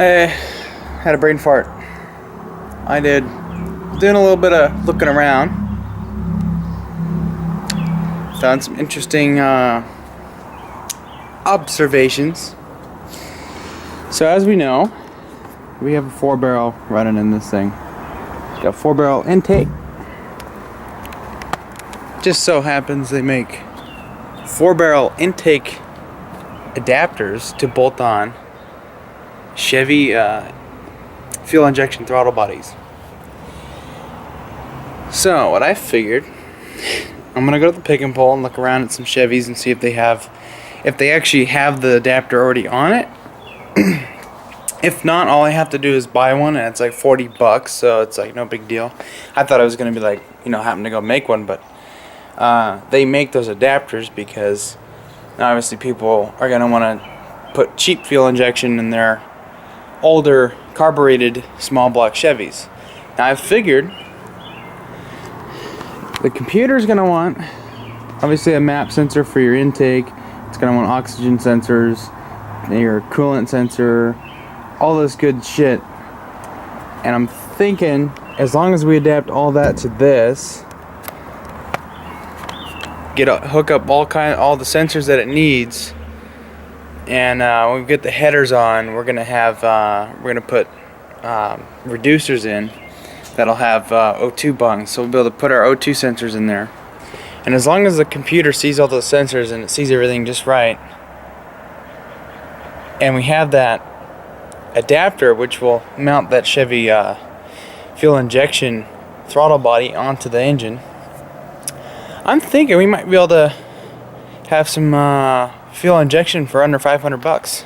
I had a brain fart. I did. Doing a little bit of looking around. Found some interesting observations. So as we know, we have a 4-barrel running in this thing. Got a 4-barrel intake. Just so happens they make 4-barrel intake adapters to bolt on Chevy fuel injection throttle bodies. So what I figured, I'm gonna go to the pick and pull and look around at some Chevys and see if they actually have the adapter already on it. If not, all I have to do is buy one, and it's like $40, so it's like no big deal. I thought I was gonna be like, having to go make one, but they make those adapters because obviously people are gonna want to put cheap fuel injection in their older carbureted small block Chevys. Now I figured the computer's gonna want obviously a map sensor for your intake. It's gonna want oxygen sensors, your coolant sensor, all this good shit. And I'm thinking as long as we adapt all that to this, hook up all the sensors that it needs, and when we get the headers on, we're gonna put reducers in that'll have O2 bungs, so we'll be able to put our O2 sensors in there. And as long as the computer sees all those sensors and it sees everything just right, and we have that adapter which will mount that Chevy fuel injection throttle body onto the engine, I'm thinking we might be able to have some fuel injection for under $500.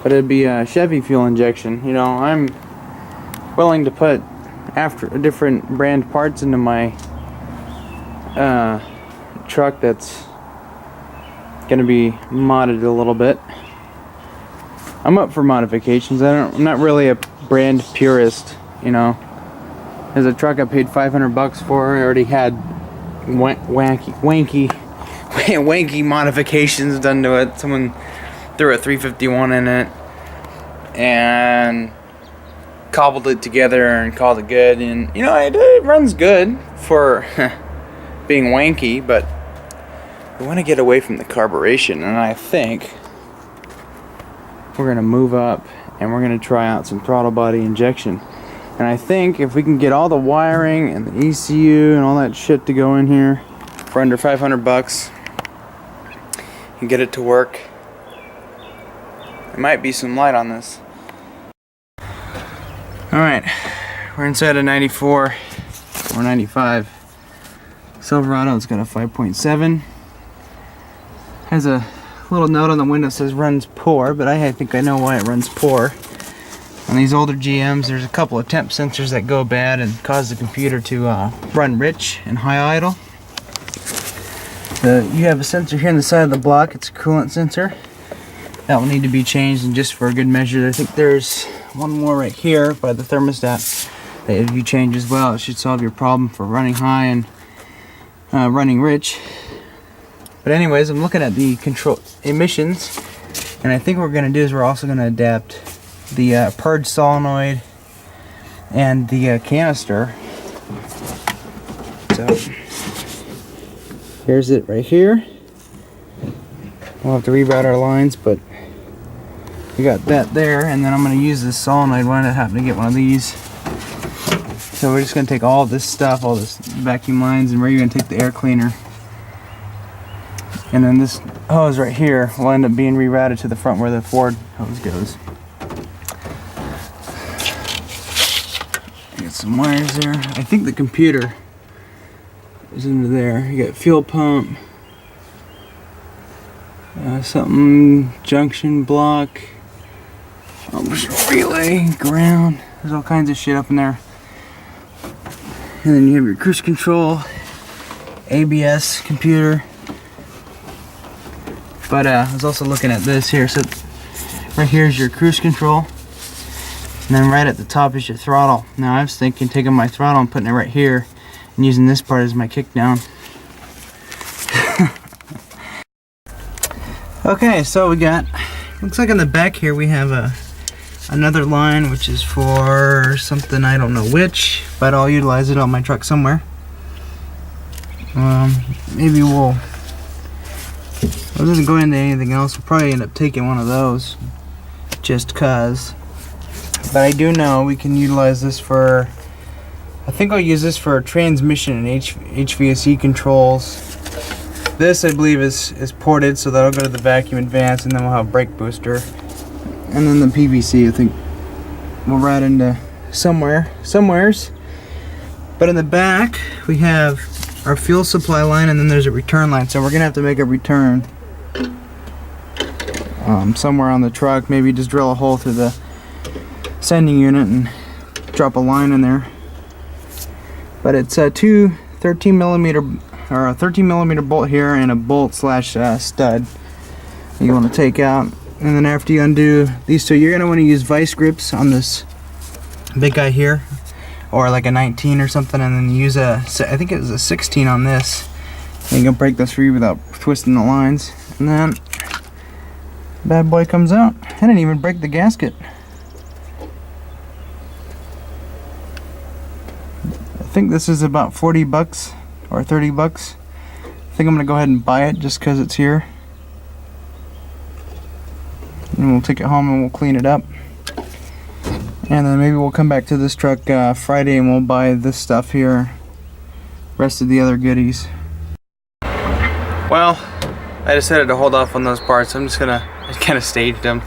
But it'd be a Chevy fuel injection. I'm willing to put different brand parts into my truck that's gonna be modded a little bit. I'm up for modifications. I'm not really a brand purist, There's a truck I paid $500 for. I already had wanky modifications done to it. Someone threw a 351 in it and cobbled it together and called it good. And it runs good for being wanky, but we want to get away from the carburation, and I think we're gonna move up and we're gonna try out some throttle body injection. And I think if we can get all the wiring and the ECU and all that shit to go in here for under $500 and get it to work, there might be some light on this. Alright, we're inside a 94 or 95 Silverado. It's got a 5.7. Has a little note on the window that says runs poor, but I think I know why it runs poor. On these older GMs, there's a couple of temp sensors that go bad and cause the computer to run rich and high idle. You have a sensor here on the side of the block. It's a coolant sensor. That will need to be changed, and just for a good measure, I think there's one more right here by the thermostat that if you change as well, it should solve your problem for running high and running rich. But anyways, I'm looking at the control emissions, and I think what we're going to do is we're also going to adapt the purge solenoid and the canister. So here's it right here. We'll have to reroute our lines, but we got that there, and then I'm going to use this solenoid when I happen to get one of these. So we're just going to take all this stuff, all this vacuum lines, and we're going to take the air cleaner. And then this hose right here will end up being rerouted to the front where the Ford hose goes. Got some wires there. I think the computer is into there. You got fuel pump, something, junction block, relay, ground. There's all kinds of shit up in there. And then you have your cruise control, ABS, computer. But I was also looking at this here. So right here is your cruise control, and then right at the top is your throttle. Now I was thinking taking my throttle and putting it right here and using this part as my kick down. Okay, so we got looks like on the back here we have another line, which is for something I don't know which, but I'll utilize it on my truck somewhere. Maybe it doesn't go into anything else. We'll probably end up taking one of those just cause. But I do know we can utilize this for, I think I'll use this for transmission and HVAC controls. This I believe is ported, so that'll go to the vacuum advance, and then we'll have brake booster. And then the PVC I think we'll ride into somewheres. But in the back we have our fuel supply line, and then there's a return line, so we're gonna have to make a return somewhere on the truck. Maybe just drill a hole through the sending unit and drop a line in there. But it's two 13 millimeter or a 13 millimeter bolt here and a bolt slash stud you want to take out. And then after you undo these two, you're gonna want to use vice grips on this big guy here, or like a 19 or something, and then use I think it was a 16 on this, and you can break this free without twisting the lines. And then bad boy comes out. I didn't even break the gasket. I think this is about 40 bucks or 30 bucks. I think I'm gonna go ahead and buy it just because it's here, and we'll take it home and we'll clean it up. And then maybe we'll come back to this truck Friday and we'll buy this stuff here, rest of the other goodies. Well, I decided to hold off on those parts. I'm just gonna kind of stage them.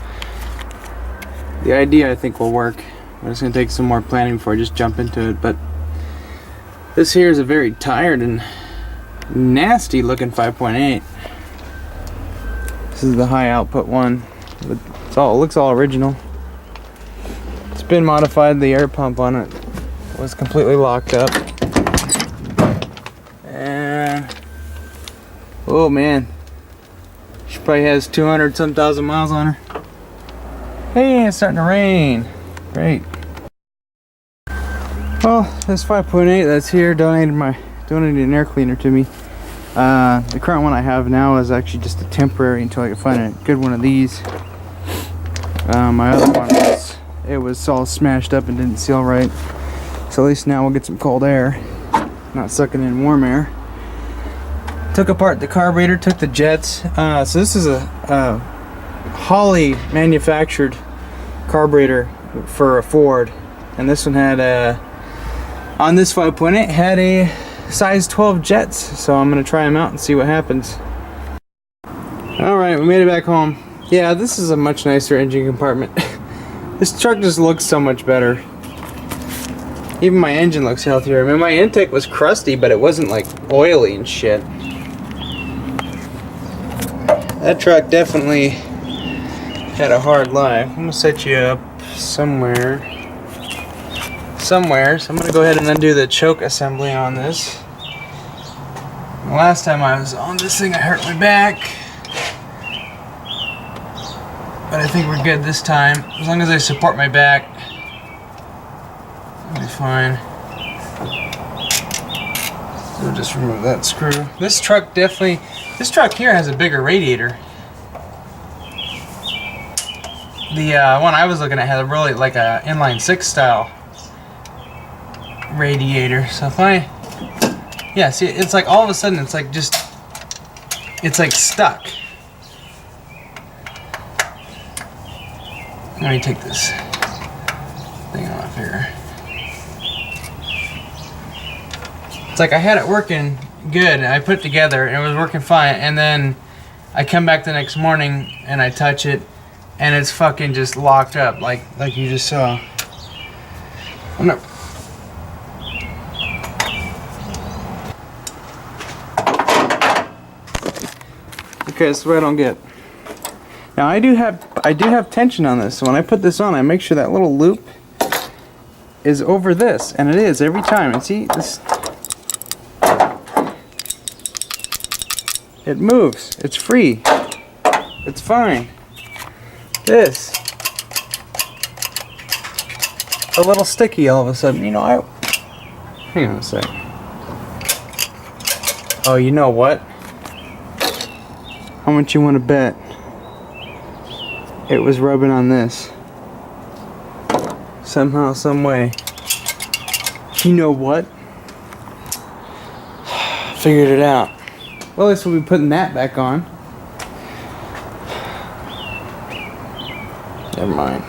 The idea I think will work. I'm just gonna take some more planning before I just jump into it. But this here is a very tired and nasty looking 5.8. This is the high output one. But it looks all original. It's been modified. The air pump on it was completely locked up. And oh man, she probably has 200 some thousand miles on her. Hey, it's starting to rain. Great. Well, this 5.8 that's here donated an air cleaner to me. The current one I have now is actually just a temporary until I can find a good one of these. My other one was all smashed up and didn't seal right. So at least now we'll get some cold air, not sucking in warm air. Took apart the carburetor, took the jets. So this is a Holley manufactured carburetor for a Ford, and this one had on this 5.8 had a size 12 jets. So I'm gonna try them out and see what happens. All right, we made it back home. Yeah, this is a much nicer engine compartment. This truck just looks so much better. Even my engine looks healthier. I mean, my intake was crusty, but it wasn't like oily and shit. That truck definitely had a hard life. I'm gonna set you up somewhere. So I'm gonna go ahead and undo the choke assembly on this. The last time I was on this thing, I hurt my back. But I think we're good this time. As long as I support my back, I'll be fine. So we'll just remove that screw. This truck here has a bigger radiator. The one I was looking at had a really like a inline 6 style radiator. So if yeah, see, it's like all of a sudden it's like stuck. Let me take this thing off here. It's like I had it working good, and I put it together, and it was working fine, and then I come back the next morning, and I touch it, and it's fucking just locked up, like you just saw. Okay, that's what I don't get. Now I do have tension on this, so when I put this on, I make sure that little loop is over this, and it is every time. And see, it moves. It's free. It's fine. This a little sticky all of a sudden. You know, hang on a sec. Oh, you know what? How much you want to bet? it was rubbing on this. Somehow, some way. You know what? Figured it out. Well, at least we'll be putting that back on. Never mind.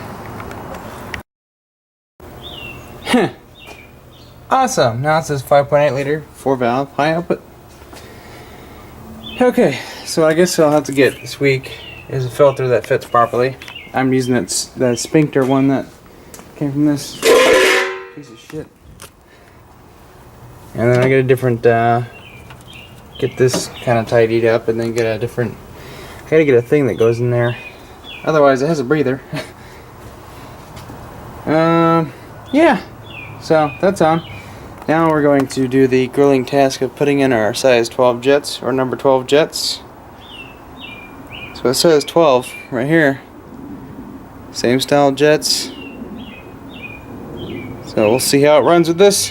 Awesome. Now it says 5.8 liter, 4 valve, high output. Okay, so I guess what I'll have to get this week is a filter that fits properly. I'm using that Sphincter one that came from this piece of shit. And then I get a different, get this kind of tidied up, and then get a different, I gotta get a thing that goes in there. Otherwise it has a breather. Yeah, so that's on. Now we're going to do the grueling task of putting in our size 12 jets, or number 12 jets. So it says 12 right here. Same style jets. So we'll see how it runs with this.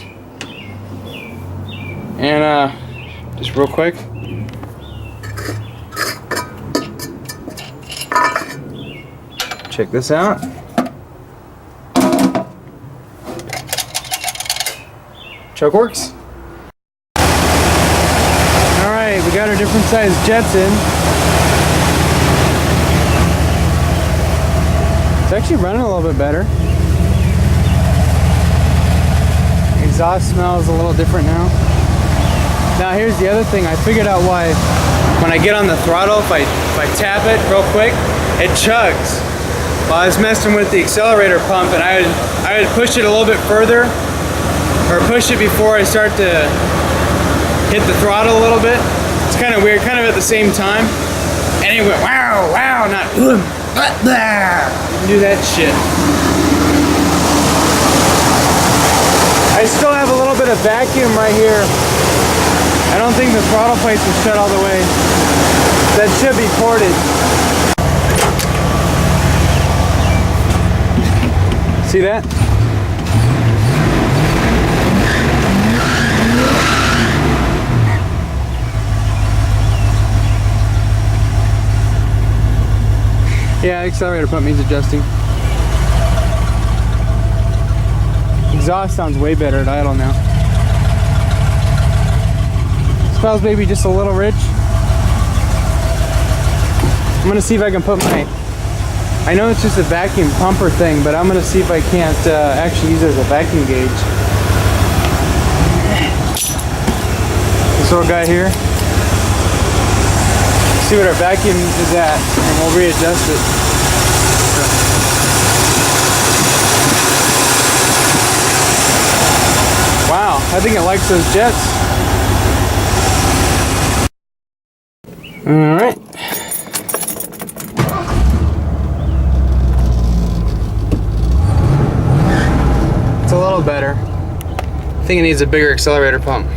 And just real quick. Check this out. Choke works. Alright, we got our different size jets in. It's actually running a little bit better. Exhaust smells a little different now. Now here's the other thing, I figured out why when I get on the throttle, if I tap it real quick, it chugs. Well, I was messing with the accelerator pump and I would push it a little bit further, or push it before I start to hit the throttle a little bit. It's kind of weird, kind of at the same time. And it went wow, wow, not do that shit. I still have a little bit of vacuum right here. I don't think the throttle plates are shut all the way. That should be ported. See that? Yeah, accelerator pump needs adjusting. Exhaust sounds way better at idle now. Smells maybe just a little rich. I'm gonna see if I can put my, I know it's just a vacuum pumper thing, but I'm gonna see if I can't actually use it as a vacuum gauge. This little guy here. See what our vacuum is at, and we'll readjust it. Wow, I think it likes those jets. Alright. It's a little better. I think it needs a bigger accelerator pump.